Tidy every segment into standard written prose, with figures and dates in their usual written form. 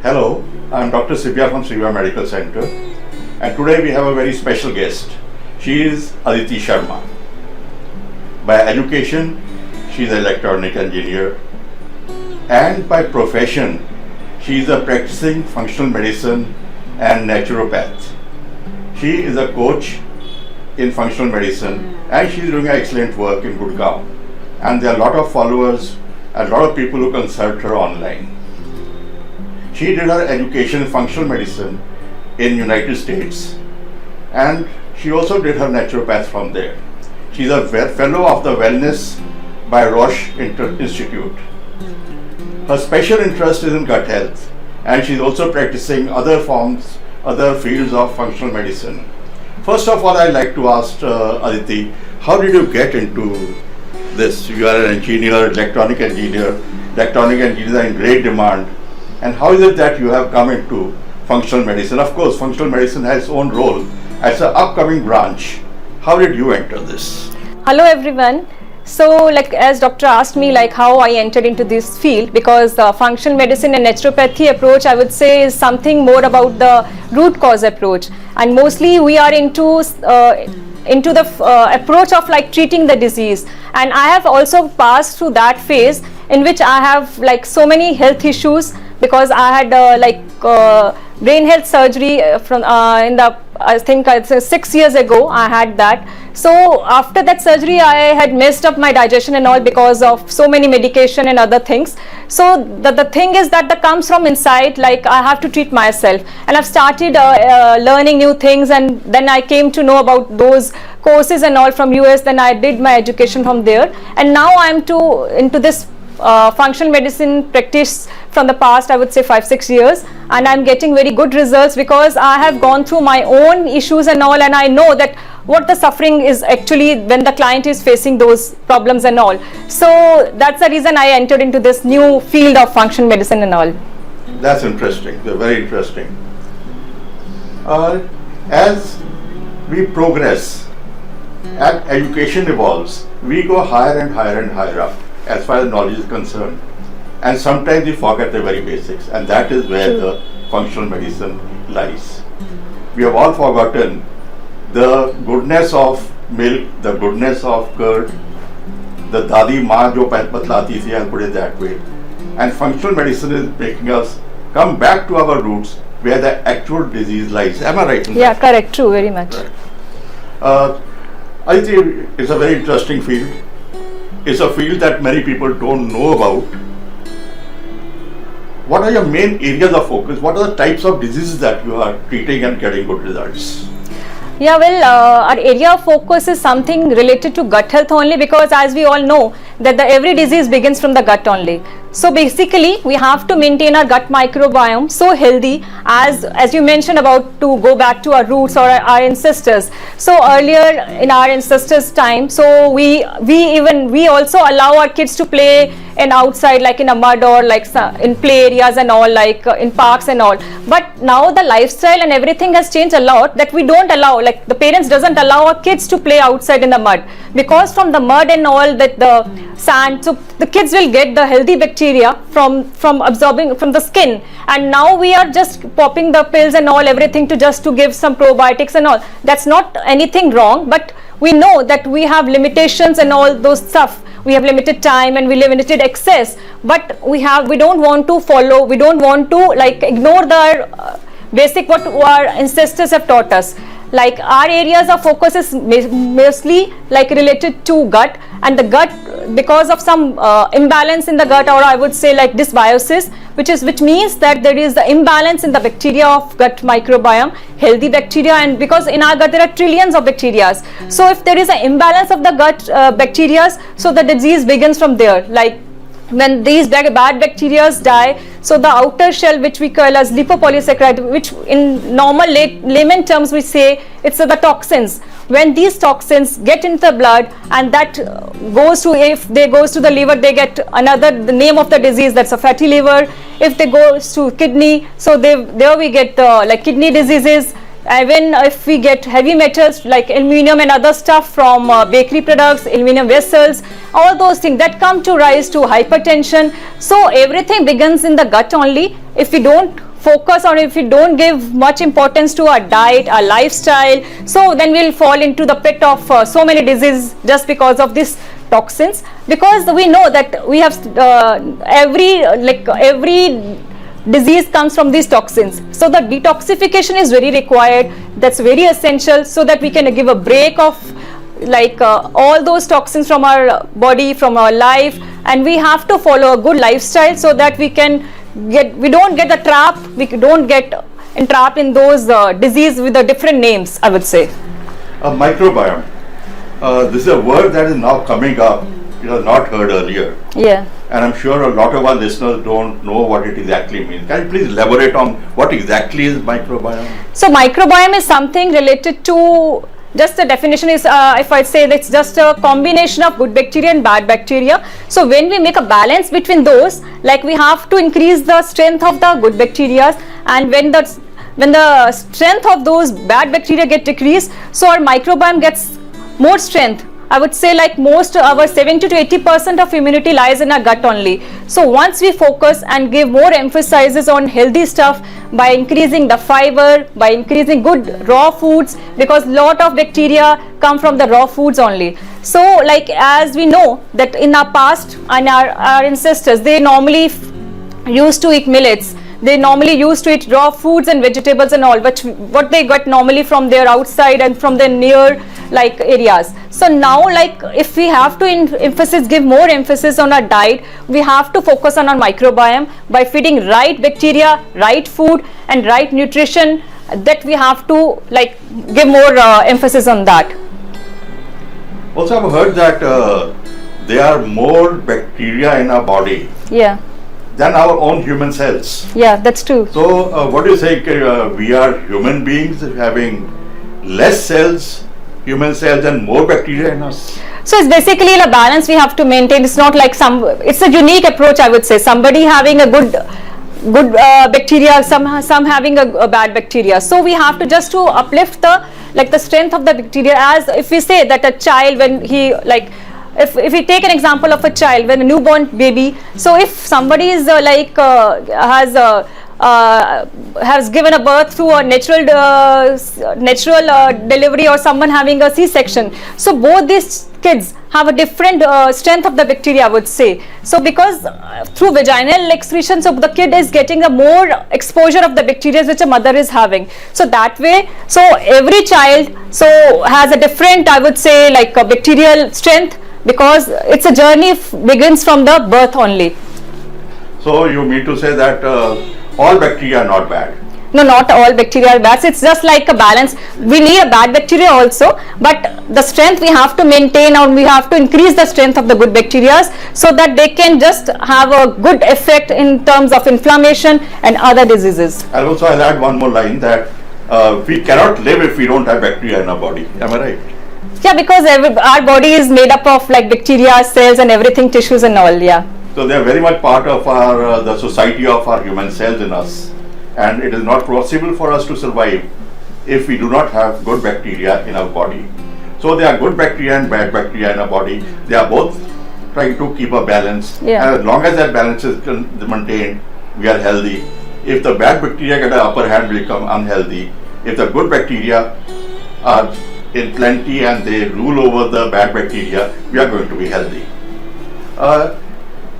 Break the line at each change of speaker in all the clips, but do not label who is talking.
Hello, I'm Dr. Sibia from Sibia Medical Center, and today we have a very special guest. She is Adity Sharma. By education, she is an electronic engineer, and by profession, she is a practicing functional medicine and naturopath. She is a coach in functional medicine, and she is doing excellent work in Gurgaon. And there are a lot of followers and a lot of people who consult her online. She did her education in functional medicine in United States, and she also did her naturopath from there. She's a fellow of the Wellness by Roche Institute. Her special interest is in gut health, and she's also practicing other fields of functional medicine. First of all, I'd like to ask Adity, how did you get into this? You are an engineer, electronic engineer. Electronic engineers are in great demand. And how is it that you have come into functional medicine? Of course, functional medicine has its own role as an upcoming branch. How did you enter this?
Hello everyone. So as doctor asked me how I entered into this field, because functional medicine and naturopathy approach, I would say, is something more about the root cause approach, and mostly we are into the approach of treating the disease. And I have also passed through that phase in which I have so many health issues, because I had brain health surgery I think it's 6 years ago I had that. So after that surgery I had messed up my digestion and all because of so many medication and other things. So the thing is that comes from inside, I have to treat myself, and I've started learning new things, and then I came to know about those courses and all from US. Then I did my education from there, and now I'm into this functional medicine practice from the past, I would say 5-6 years, and I'm getting very good results because I have gone through my own issues and all, and I know that what the suffering is actually when the client is facing those problems and all. So that's the reason I entered into this new field of functional medicine and all.
That's interesting, very interesting. As we progress and education evolves, we go higher and higher and higher up as far as knowledge is concerned, and sometimes we forget the very basics, and that is where the functional medicine lies. We have all forgotten the goodness of milk, the goodness of curd, the dadi maa jo batlati thi, I'll put it that way. And functional medicine is making us come back to our roots where the actual disease lies. Am I right?
Yeah, correct, true, very much.
Right. I think it's a very interesting field. It's a field that many people don't know about. What are your main areas of focus? What are the types of diseases that you are treating and getting good results?
Yeah, well, our area of focus is something related to gut health only, because as we all know that every disease begins from the gut only. So basically we have to maintain our gut microbiome so healthy, as you mentioned about, to go back to our roots or our ancestors. So earlier in our ancestors' time, so we also allow our kids to play in outside, in a mud or in play areas and all, in parks and all. But now the lifestyle and everything has changed a lot, that we don't allow, the parents doesn't allow our kids to play outside in the mud, because from the mud and all that the sand, so the kids will get the healthy bacteria from absorbing from the skin. And now we are just popping the pills and all, everything to give some probiotics and all. That's not anything wrong, but we know that we have limitations and all those stuff. We have limited time and we have limited access, but we don't want to follow, we don't want to ignore the basic what our ancestors have taught us. Our areas of focus is mostly related to gut, and the gut, because of some imbalance in the gut, or I would say dysbiosis, which means that there is the imbalance in the bacteria of gut microbiome, healthy bacteria, and because in our gut there are trillions of bacteria. So if there is an imbalance of the gut bacteria, so the disease begins from there. When these bad bacteria die, so the outer shell, which we call as lipopolysaccharide, which in normal layman terms we say it's the toxins. When these toxins get into the blood, and that if they goes to the liver, they get the name of the disease, that's a fatty liver. If they goes to kidney, so there we get kidney diseases. even if we get heavy metals like aluminum and other stuff from bakery products, aluminum vessels, all those things that come to rise to hypertension. So everything begins in the gut only. If we don't focus or if we don't give much importance to our diet, our lifestyle, so then we'll fall into the pit of so many diseases just because of these toxins, because we know that we have every disease comes from these toxins. So the detoxification is very required. That's very essential, so that we can give a break of all those toxins from our body, from our life, and we have to follow a good lifestyle so that we don't get the trap, we don't get entrapped in those disease with the different names, I would say.
A microbiome. This is a word that is now coming up. It was not heard earlier.
Yeah.
And I'm sure a lot of our listeners don't know what it exactly means. Can you please elaborate on what exactly is microbiome?
So microbiome is something related to, just the definition is, if I say that it's just a combination of good bacteria and bad bacteria. So when we make a balance between those, like we have to increase the strength of the good bacteria, and when the strength of those bad bacteria get decreased, so our microbiome gets more strength. I would say like most our 70 to 80% of immunity lies in our gut only. So once we focus and give more emphasis on healthy stuff by increasing the fiber, by increasing good raw foods, because lot of bacteria come from the raw foods only. So like as we know that in our past and our ancestors, they normally used to eat millets. They normally used to eat raw foods and vegetables and all, but what they got normally from their outside and from their near areas. So now if we have to give more emphasis on our diet, we have to focus on our microbiome by feeding right bacteria, right food and right nutrition. That we have to give more emphasis on that.
Also, I've heard that there are more bacteria in our body.
Yeah.
Than our own human cells.
Yeah, that's true.
So what do you say, we are human beings having less cells, human cells, and more bacteria in us?
So it's basically a balance we have to maintain. It's not like it's a unique approach, I would say. Somebody having a good bacteria, some having a bad bacteria. So we have to just to uplift the strength of the bacteria. As if we say that a child, when he if we take an example of a child, when a newborn baby, so if somebody is has given a birth through a natural delivery, or someone having a C-section, so both these kids have a different strength of the bacteria, I would say. So because through vaginal excretion, so the kid is getting a more exposure of the bacteria which a mother is having. So that way, so every child has a different, I would say, a bacterial strength, because it's a journey begins from the birth only.
So you mean to say that all bacteria are not bad?
No, not all bacteria are bad. It's just like a balance. We need a bad bacteria also, but the strength we have to maintain, or we have to increase the strength of the good bacteria so that they can just have a good effect in terms of inflammation and other diseases.
And also I'll add one more line, that we cannot live if we don't have bacteria in our body. Am I right?
Yeah, because our body is made up of bacteria, cells and everything, tissues and all, yeah.
So they are very much part of our the society of our human cells in us, and it is not possible for us to survive if we do not have good bacteria in our body. So there are good bacteria and bad bacteria in our body. They are both trying to keep a balance.
Yeah.
And as long as that balance is maintained, we are healthy. If the bad bacteria get an upper hand, we become unhealthy. If the good bacteria are in plenty and they rule over the bad bacteria, we are going to be healthy.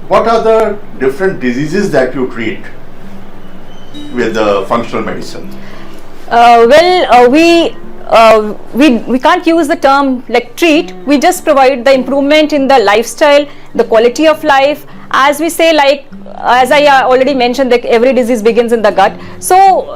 What are the different diseases that you treat with functional medicine?
We can't use the term treat. We just provide the improvement in the lifestyle, the quality of life. As we say, as I already mentioned, every disease begins in the gut. So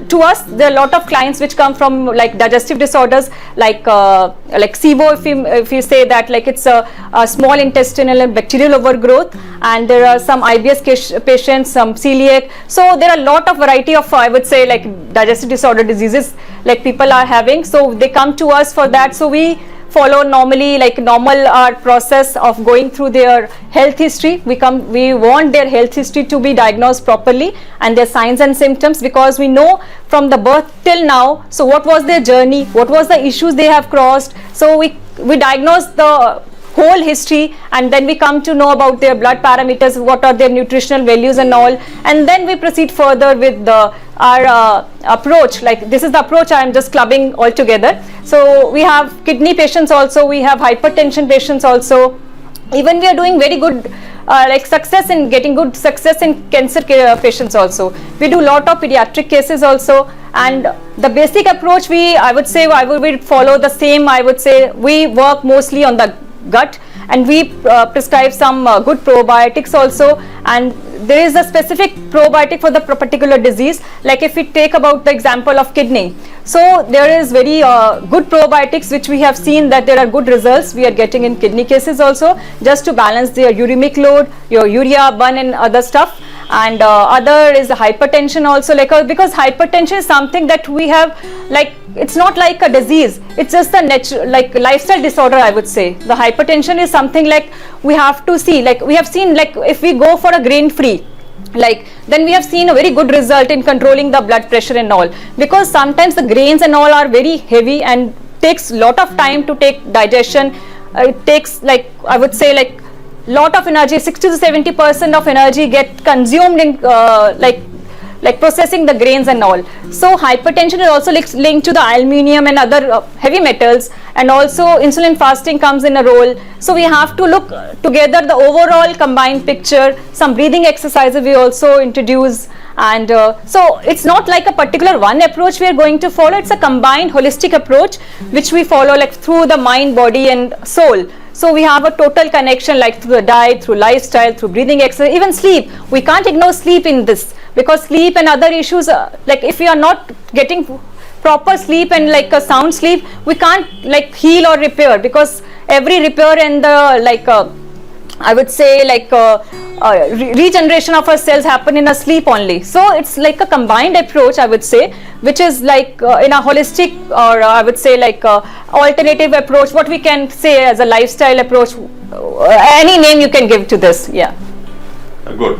to us, there are a lot of clients which come from digestive disorders, SIBO, if you say that, it's a small intestinal and bacterial overgrowth, and there are some IBS patients, some celiac. So there are a lot of variety of, I would say, digestive disorder diseases people are having. So they come to us for that. So we follow normally like normal process of going through their health history. We want their health history to be diagnosed properly and their signs and symptoms, because we know from the birth till now, so what was their journey, what was the issues they have crossed. So we diagnose the whole history, and then we come to know about their blood parameters, what are their nutritional values and all, and then we proceed further with our approach. Like this is the approach I am just clubbing all together. So we have kidney patients also, we have hypertension patients also. Even we are doing very good success in getting good success in cancer patients also. We do lot of pediatric cases also, and the basic approach I would follow the same. I would say we work mostly on the gut, and we prescribe some good probiotics also, and there is a specific probiotic for the particular disease. Like if we take about the example of kidney, so there is very good probiotics which we have seen that there are good results we are getting in kidney cases also, just to balance their uremic load, your urea burn and other stuff. And other is hypertension also, because hypertension is something that we have, it's not like a disease, it's just a natural lifestyle disorder, I would say. The hypertension is something we have to see, we have seen if we go for a grain free, then we have seen a very good result in controlling the blood pressure and all, because sometimes the grains and all are very heavy and takes lot of time to take digestion. It takes I would say lot of energy, 60 to 70% of energy get consumed in processing the grains and all. So hypertension is also linked to the aluminium and other heavy metals, and also insulin fasting comes in a role. So we have to look together the overall combined picture. Some breathing exercises we also introduce, and so it's not like a particular one approach we are going to follow, it's a combined holistic approach which we follow through the mind, body and soul. So we have a total connection through the diet, through lifestyle, through breathing exercise, even sleep. We can't ignore sleep in this, because sleep and other issues, if we are not getting proper sleep and a sound sleep, we can't heal or repair, because every repair and the I would say regeneration of our cells happen in a sleep only. So it's a combined approach, I would say, which is in a holistic, or I would say alternative approach, what we can say as a lifestyle approach. Any name you can give to this. Yeah.
Good.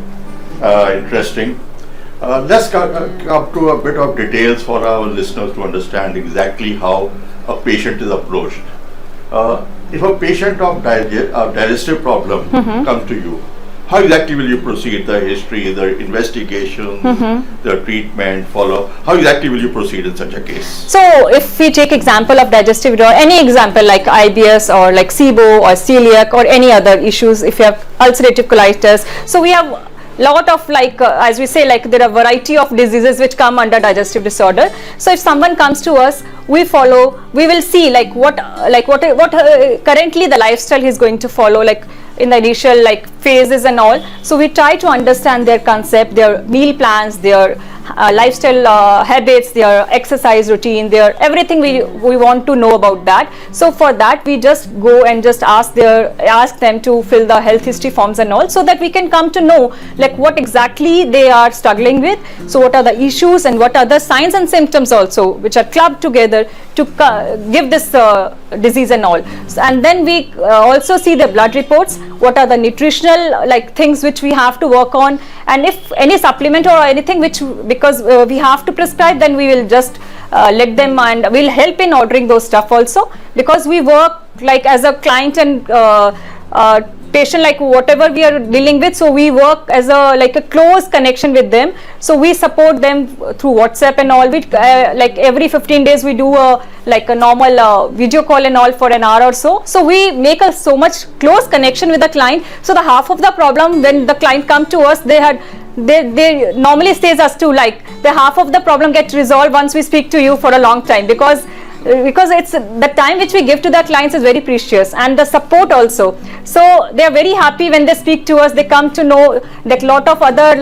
Interesting. Let's come to a bit of details for our listeners to understand exactly how a patient is approached. If a patient of digestive problem comes to you, how exactly will you proceed? The history, the investigation, the treatment, follow. How exactly will you proceed in such a case?
So if we take example of digestive disorder, any example like IBS or SIBO or celiac or any other issues, if you have ulcerative colitis, so we have lot of as we say, there are variety of diseases which come under digestive disorder. So if someone comes to us, we will see what currently the lifestyle he is going to follow, in the initial phases and all. So we try to understand their concept, their meal plans, their lifestyle habits, their exercise routine, their everything we want to know about that. So for that we just go and just ask them to fill the health history forms and all, so that we can come to know what exactly they are struggling with. So what are the issues and what are the signs and symptoms also, which are clubbed together to give this disease and all. And then we also see the blood reports, what are the nutritional things which we have to work on, and if any supplement or anything because we have to prescribe, then we will just let them, and we'll help in ordering those stuff also, because we work as a client and patient, whatever we are dealing with, so we work as a close connection with them. So we support them through WhatsApp and all. We every 15 days we do a normal video call and all for an hour or so. So we make a so much close connection with the client. So the half of the problem when the client come to us, they normally stays us to the half of the problem gets resolved once we speak to you for a long time, because it's the time which we give to the clients is very precious, and the support also. So they are very happy when they speak to us. They come to know lot of other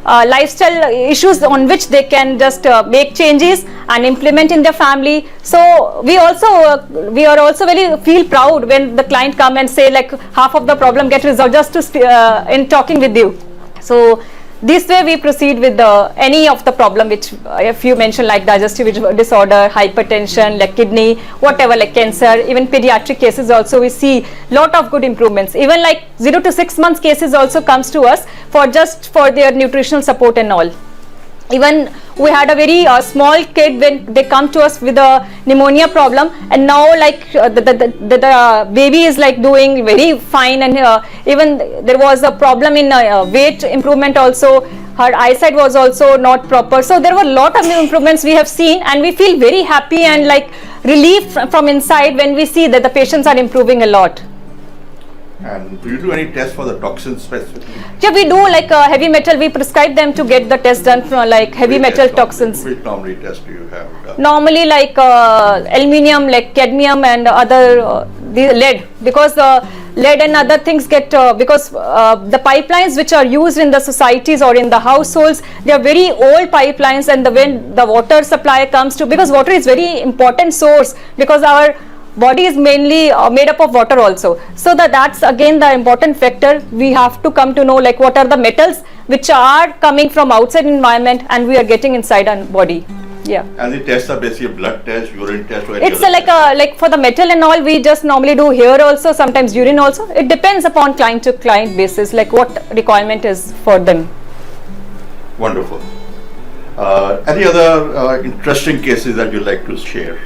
lifestyle issues on which they can just make changes and implement in their family. So we are also very feel proud when the client come and say half of the problem get resolved just to in talking with you. So this way we proceed with any of the problem which if you mentioned like digestive disorder, hypertension, like kidney, whatever, like cancer, even pediatric cases also we see lot of good improvements. Even like 0 to 6 months cases also comes to us for just for their nutritional support and all. Even we had a very small kid when they come to us with a pneumonia problem, and now like the baby is like doing very fine, and even there was a problem in weight improvement also. Her eyesight was also not proper. So there were a lot of new improvements we have seen, and we feel very happy and like relief from inside when we see that the patients are improving a lot.
And do you do any tests for the toxins specifically?
Yeah, we do like heavy metal. We prescribe them to get the test done for like heavy metal toxins.
Which normally test do you have done?
Normally like aluminium, like cadmium and other the lead, because lead and other things get because the pipelines which are used in the societies or in the households, they are very old pipelines, and when the water supply comes to, because water is very important source, because our body is mainly made up of water also. So that's again the important factor. We have to come to know like what are the metals which are coming from outside environment and we are getting inside our body. Yeah.
And the tests are basically blood test, urine test, or
it's like for the metal and all, we just normally do hair also, sometimes urine also. It depends upon client to client basis, like what requirement is for them.
Wonderful. Any other interesting cases that you'd like to share?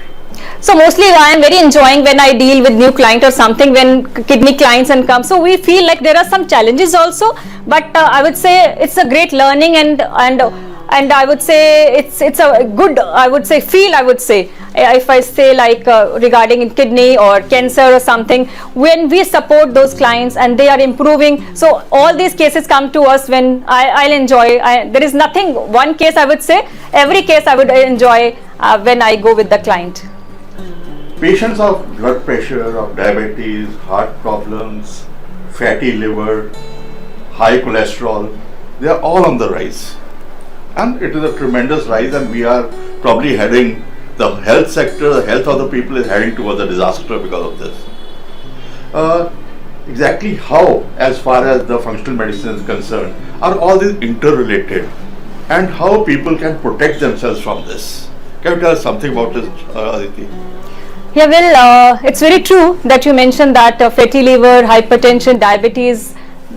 So mostly I am very enjoying when I deal with new client or something, when kidney clients and come. So we feel like there are some challenges also, but I would say it's a great learning, and I would say it's a good, I would say, feel, I would say, if I say like regarding in kidney or cancer or something, when we support those clients and they are improving. So all these cases come to us when I'll enjoy. There is nothing, one case I would say, every case I would enjoy when I go with the client.
Patients of blood pressure, of diabetes, heart problems, fatty liver, high cholesterol, they are all on the rise. And it is a tremendous rise, and we are probably heading, the health sector, the health of the people is heading towards a disaster because of this. Exactly how, as far as the functional medicine is concerned, are all these interrelated, and how people can protect themselves from this? Can you tell us something about this, Aditi?
Yeah, well, it's very true that you mentioned that fatty liver, hypertension, diabetes,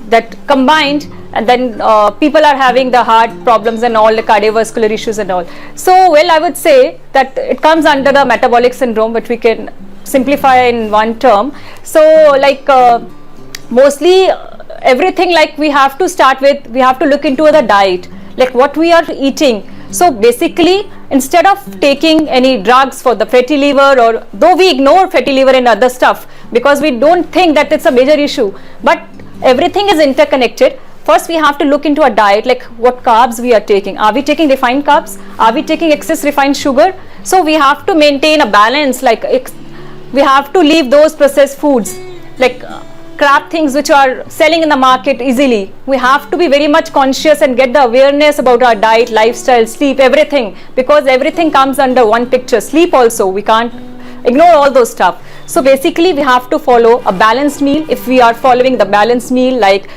that combined, and then people are having the heart problems and all the cardiovascular issues and all. So, well, I would say that it comes under the metabolic syndrome, which we can simplify in one term. So, like mostly everything, like we have to start with, we have to look into the diet, like what we are eating. So basically, instead of taking any drugs for the fatty liver, or though we ignore fatty liver and other stuff because we don't think that it's a major issue, but everything is interconnected. First we have to look into a diet, like what carbs we are taking. Are we taking refined carbs? Are we taking excess refined sugar? So we have to maintain a balance, like we have to leave those processed foods, like crap things which are selling in the market easily. We have to be very much conscious and get the awareness about our diet, lifestyle, sleep, everything, because everything comes under one picture. Sleep also, we can't ignore all those stuff. So basically we have to follow a balanced meal. If we are following the balanced meal, like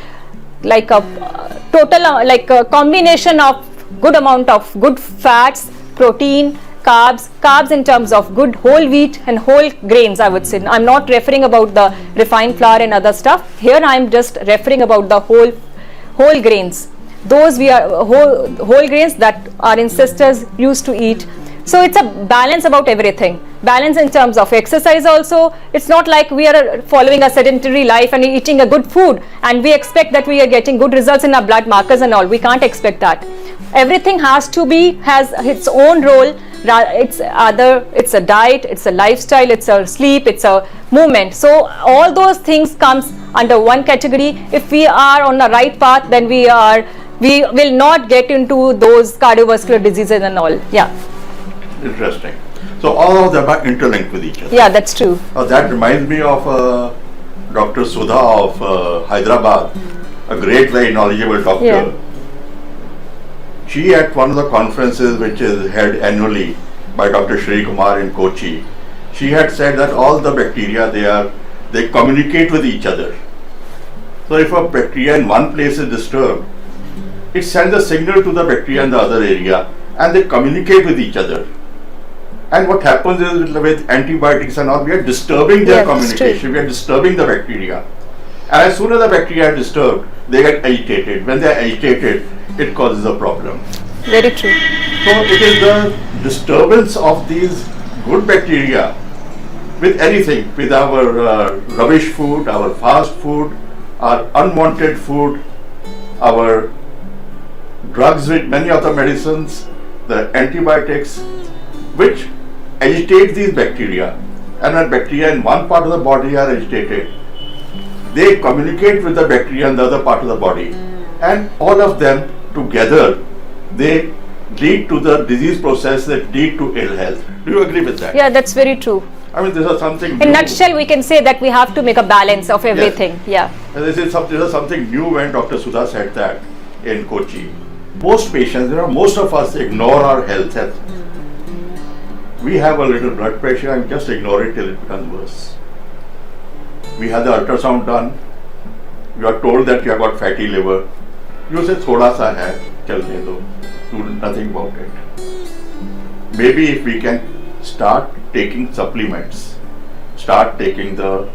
a total like a combination of good amount of good fats, protein, carbs in terms of good whole wheat and whole grains, I would say. I'm not referring about the refined flour and other stuff. Here I'm just referring about the whole grains. Those we are whole grains that our ancestors used to eat. So it's a balance about everything. Balance in terms of exercise also. It's not like we are following a sedentary life and eating a good food and we expect that we are getting good results in our blood markers and all. We can't expect that. Everything has its own role. It's a diet, it's a lifestyle, it's a sleep, it's a movement. So all those things comes under one category. If we are on the right path, then we will not get into those cardiovascular diseases and all. Yeah.
Interesting. So all of them are interlinked with each other.
Yeah, that's true.
That reminds me of Dr. Sudha of Hyderabad, a great, very knowledgeable doctor.
Yeah.
She, at one of the conferences which is held annually by Dr. Shri Kumar in Kochi, she had said that all the bacteria, they communicate with each other. So if a bacteria in one place is disturbed, it sends a signal to the bacteria in the other area and they communicate with each other. And what happens is with antibiotics and all, we are disturbing their communication, we are disturbing the bacteria. And as soon as the bacteria are disturbed, they get agitated. When they are agitated, it causes a problem.
Very true.
So it is the disturbance of these good bacteria with anything, with our rubbish food, our fast food, our unwanted food, our drugs with many of the medicines, the antibiotics, which agitate these bacteria. And when bacteria in one part of the body are agitated, they communicate with the bacteria in the other part of the body, and all of them together, they lead to the disease process that lead to ill health. Do you agree with that?
Yeah, that's very true.
I mean, this is something
In a nutshell, we can say that we have to make a balance of everything.
Yes. Yeah. And this is something new when Dr. Sudha said that in Kochi. Most patients, most of us ignore our health. We have a little blood pressure and just ignore it till it becomes worse. We have the ultrasound done. You are told that you have got fatty liver. You say, thoda sa hai, chalne do. Do nothing about it. Maybe if we can start taking supplements, start taking the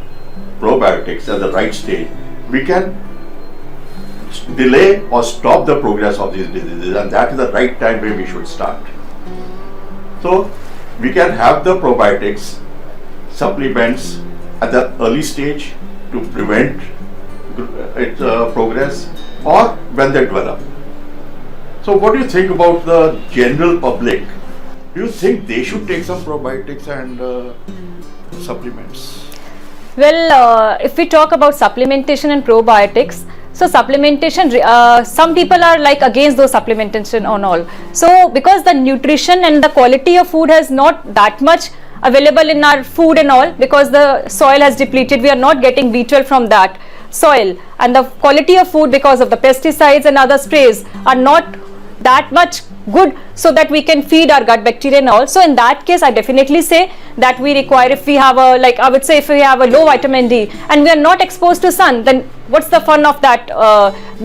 probiotics at the right stage, we can delay or stop the progress of these diseases, and that is the right time where we should start. So we can have the probiotics supplements at the early stage to prevent its progress, or when they develop. So what do you think about the general public? Do you think they should take some probiotics and supplements?
Well, if we talk about supplementation and probiotics, so supplementation, some people are like against those supplementation on all. So because the nutrition and the quality of food has not that much available in our food and all, because the soil has depleted, we are not getting B12 from that soil, and the quality of food because of the pesticides and other sprays are not that much good so that we can feed our gut bacteria and all. So in that case, I definitely say that we require, if we have a, like I would say, if we have a low vitamin D and we are not exposed to sun, then what's the fun of that,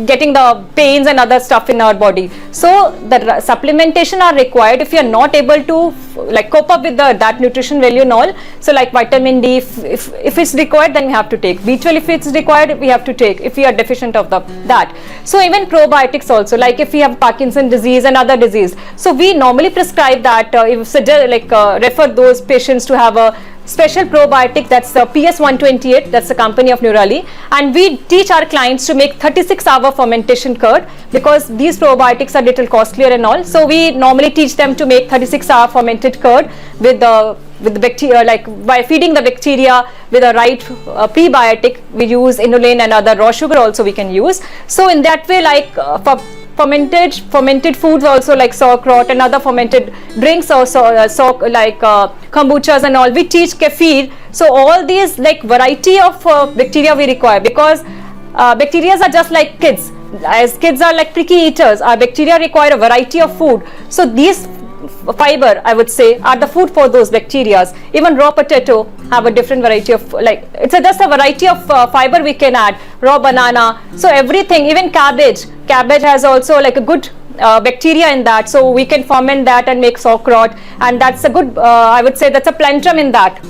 getting the pains and other stuff in our body. So the supplementation are required if you are not able to like cope up with that nutrition value and all. So like vitamin D, if it's required, then we have to take. B12 if it's required, we have to take if we are deficient of that. So even probiotics also, like if we have Parkinson disease and other disease, so we normally prescribe that, refer those patients to have a special probiotic, that's the PS128, that's the company of Neurali, and we teach our clients to make 36-hour fermentation curd, because these probiotics are little costlier and all. So we normally teach them to make 36-hour fermented curd with the bacteria, like by feeding the bacteria with a right prebiotic. We use inulin and other raw sugar also we can use. So in that way, like for fermented foods also, like sauerkraut and other fermented drinks also, kombuchas and all, we teach kefir. So all these like variety of bacteria we require, because bacteria are just like kids. As kids are like pricky eaters, our bacteria require a variety of food. So these fiber, I would say, are the food for those bacteria. Even raw potato have a different variety of, like it's just a variety of fiber we can add. Raw banana, so everything, even cabbage has also like a good bacteria in that, so we can ferment that and make sauerkraut, and that's a good, I would say that's a plentum in that.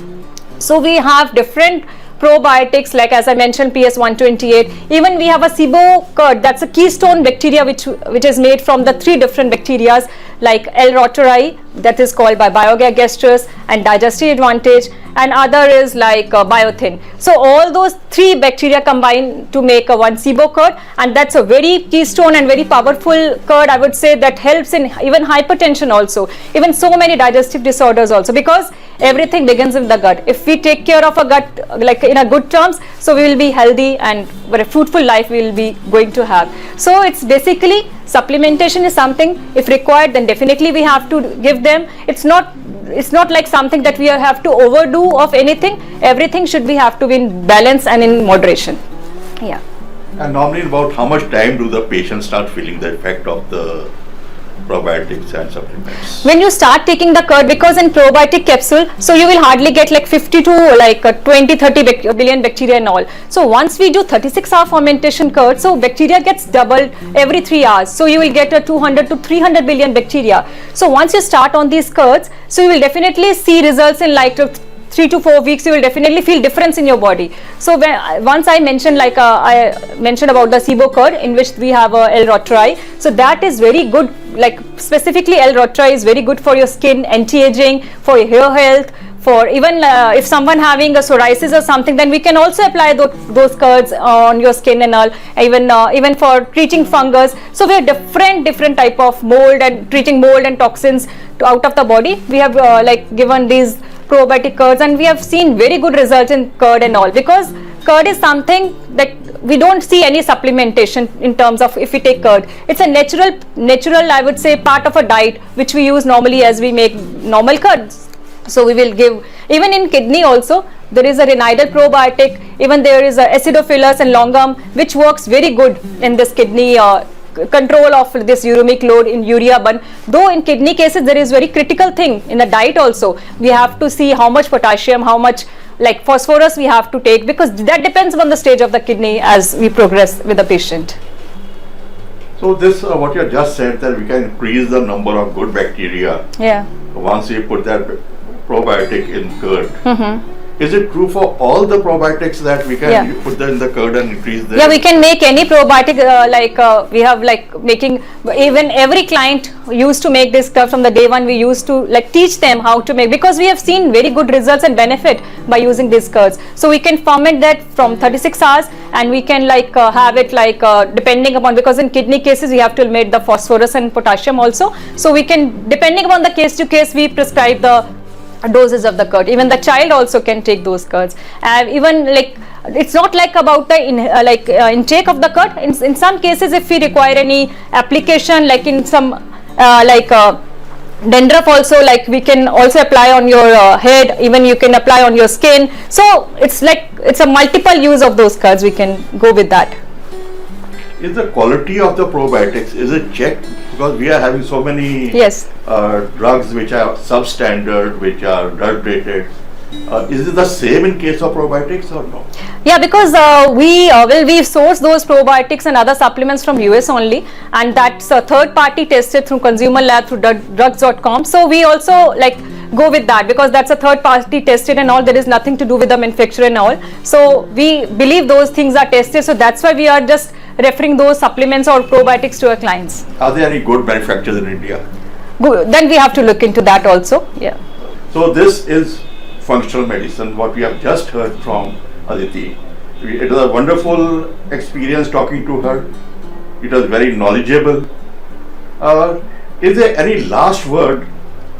So we have different probiotics, like as I mentioned, PS128. Even we have a SIBO curd, that's a keystone bacteria which is made from the 3 different bacteria, like L. reuteri, that is called by biogastrus and digestive advantage, and other is like biothin. So all those 3 bacteria combine to make a one SIBO curd, and that's a very keystone and very powerful curd, I would say, that helps in even hypertension also, even so many digestive disorders also, because everything begins in the gut. If we take care of a gut like in a good terms, so we will be healthy and a fruitful life we will be going to have. So it's basically supplementation is something, if required, then definitely we have to give them. It's not like something that we have to overdo of anything. Everything should have to be in balance and in moderation. Yeah.
And normally, about how much time do the patients start feeling the effect of the probiotics and supplements?
When you start taking the curd, because in probiotic capsule, so you will hardly get like 50 to like 20-30 billion bacteria and all. So once we do 36-hour fermentation curd, so bacteria gets doubled every 3 hours. So you will get a 200 to 300 billion bacteria. So once you start on these curds, so you will definitely see results in like 3 to 4 weeks. You will definitely feel difference in your body. So once I mentioned I mentioned about the SIBO curd, in which we have 𝐿-Rotri. So that is very good, like specifically 𝐿-Rotri is very good for your skin, anti-aging, for your hair health, for even if someone having a psoriasis or something, then we can also apply those curds on your skin and all, even for treating fungus. So we have different type of mold and treating mold and toxins out of the body. We have like given these probiotic curds, and we have seen very good results in curd and all, because curd is something that we don't see any supplementation in terms of if we take curd. It's a natural I would say part of a diet which we use normally as we make normal curds. So we will give, even in kidney also there is a renidal probiotic, even there is a acidophilus and longum which works very good in this kidney control of this uremic load in urea burn. Though in kidney cases there is very critical thing in the diet also. We have to see how much potassium, how much like phosphorus we have to take, because that depends on the stage of the kidney as we progress with the patient.
So this what you have just said, that we can increase the number of good bacteria.
Yeah.
Once we put that probiotic in curd.
Mm-hmm.
Is it true for all the probiotics that we can put them in the curd and increase them?
Yeah, we can make any probiotic we have like making, even every client used to make this curd from the day one. We used to like teach them how to make, because we have seen very good results and benefit by using these curds. So we can ferment that from 36 hours and we can like have it like depending upon, because in kidney cases we have to make the phosphorus and potassium also. So we can, depending upon the case to case, we prescribe the doses of the curd. Even the child also can take those curds, and even like it's not like about the intake of the curd. In some cases, if we require any application, like in some dandruff also, like we can also apply on your head, even you can apply on your skin. So it's like it's a multiple use of those curds. We can go with that.
Is the quality of the probiotics, is it checked? Because we are having so many drugs which are substandard, which are drug rated. Is it the same in case of probiotics or no?
Yeah, because we source those probiotics and other supplements from US only, and that's a third party tested through consumer lab through drugs.com. So we also like go with that, because that's a third party tested and all. There is nothing to do with the manufacturer and all. So we believe those things are tested. So that's why we are just referring those supplements or probiotics to our clients.
Are there any good manufacturers in India?
Good. Then we have to look into that also. Yeah.
So this is functional medicine, what we have just heard from Adity. It was a wonderful experience talking to her. It was very knowledgeable. Is there any last word,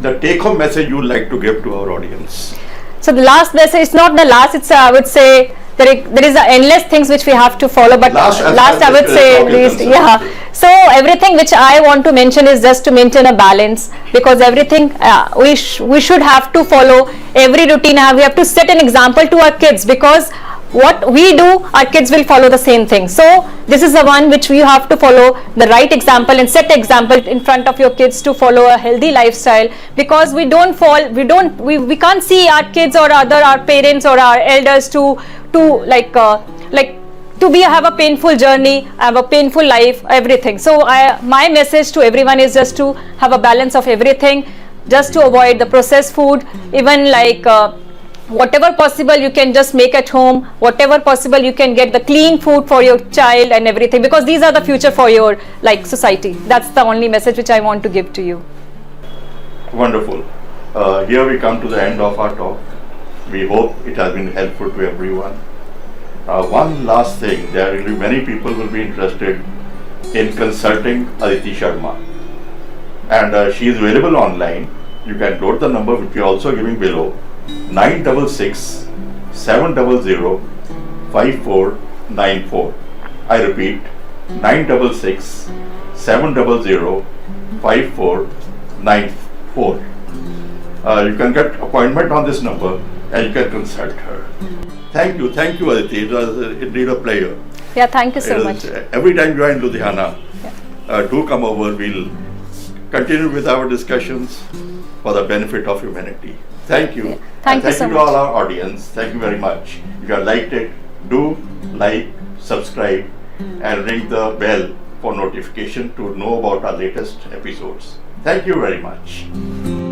the take-home message you would like to give to our audience?
So the last message, it's not the last, it's I would say there is endless things which we have to follow, but last I would say least, yeah. So everything which I want to mention is just to maintain a balance, because everything we should have to follow every routine. We have to set an example to our kids, because what we do, our kids will follow the same thing. So this is the one which we have to follow the right example and set example in front of your kids to follow a healthy lifestyle, because we can't see our kids or our parents or our elders to have a painful journey, have a painful life, everything. So my message to everyone is just to have a balance of everything, just to avoid the processed food, even like whatever possible you can just make at home, whatever possible you can get the clean food for your child and everything, because these are the future for your society. That's the only message which I want to give to you.
Wonderful. Here we come to the end of our talk. We hope it has been helpful to everyone. One last thing, there will be many people will be interested in consulting Adity Sharma, and she is available online. You can note the number which we are also giving below, 966 700 5494. I repeat, 966 700 5494. You can get appointment on this number and you can consult her. Thank you Adity. It was indeed a pleasure.
Yeah, thank you so much.
Every time you are in Ludhiana, do come over. We'll continue with our discussions for the benefit of humanity. Thank you.
Thank you so
to
much.
all our audience. Thank you very much. If you have liked it, do like, subscribe, and ring the bell for notification to know about our latest episodes. Thank you very much.